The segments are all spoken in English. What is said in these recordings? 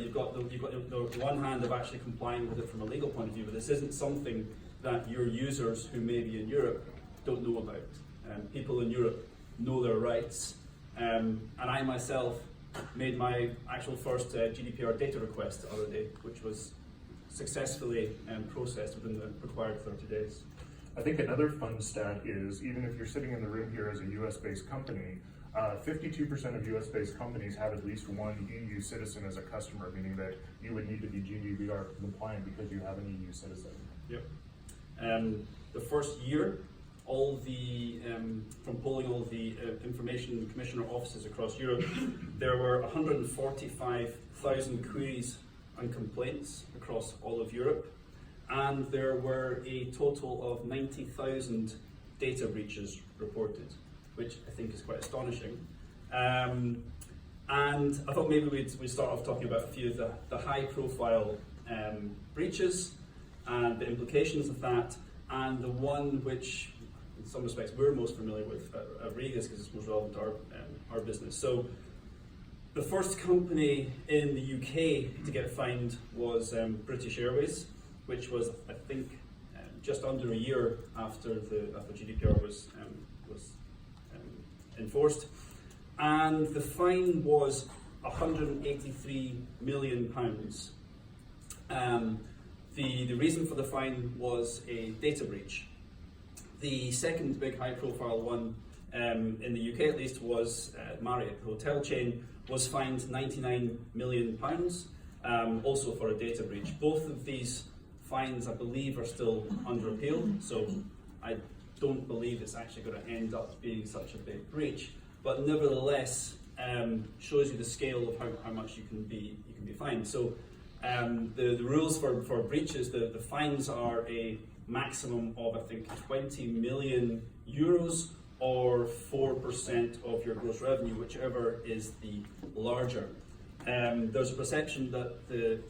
you've got the one hand of actually complying with it from a legal point of view, but this isn't something that your users who may be in Europe don't know about. People in Europe know their rights, and I myself made my actual first GDPR data request the other day, which was successfully processed within the required 30 days. I think another fun stat is, even if you're sitting in the room here as a US-based company, 52% of US-based companies have at least one EU citizen as a customer, meaning that you would need to be GDPR compliant because you have an EU citizen. Yep. The first year, all the from polling all the information commissioner offices across Europe, there were 145,000 queries and complaints across all of Europe, and there were a total of 90,000 data breaches reported, which I think is quite astonishing. And I thought maybe we'd start off talking about a few of the high-profile breaches and the implications of that, and the one which, in some respects, we're most familiar with at Regis because it's most relevant to our business. So, the first company in the UK to get fined was British Airways, which was, I think, just under a year after GDPR was enforced, and the fine was £183 million. The reason for the fine was a data breach. The second big high-profile one in the UK, at least, was Marriott, the hotel chain, was fined £99 million, also for a data breach. Both of these fines, I believe, are still under appeal, so I don't believe it's actually going to end up being such a big breach, but nevertheless shows you the scale of how much you can be fined. So the rules for breaches, the fines are a maximum of, I think, 20 million euros or 4% of your gross revenue, whichever is the larger. There's a perception that the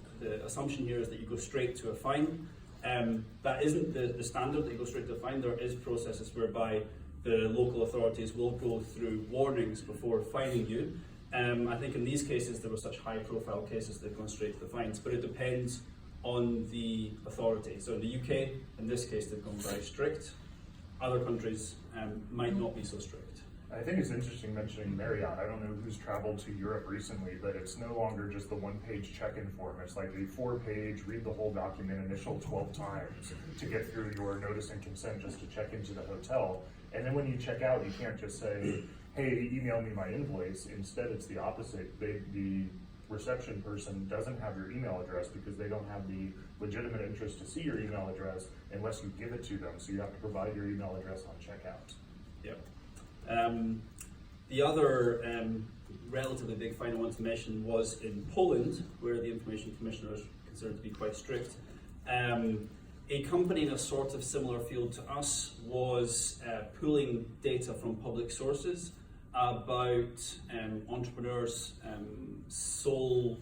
assumption here is that you go straight to a fine. That isn't the standard, that you go straight to a fine. There is processes whereby the local authorities will go through warnings before fining you. I think in these cases there were such high profile cases they've gone straight to the fines, but it depends on the authority. So in the UK, in this case, they've gone very strict. Other countries might not be so strict. I think it's interesting mentioning Marriott. I don't know who's traveled to Europe recently, but it's no longer just the one-page check-in form. It's like a 4-page, read the whole document, initial 12 times to get through your notice and consent just to check into the hotel. And then when you check out, you can't just say, hey, email me my invoice. Instead, it's the opposite. The reception person doesn't have your email address because they don't have the legitimate interest to see your email address unless you give it to them. So you have to provide your email address on checkout. Yep. The other relatively big fine I want to mention was in Poland, where the Information Commissioner is considered to be quite strict. A company in a sort of similar field to us was pooling data from public sources about entrepreneurs' sole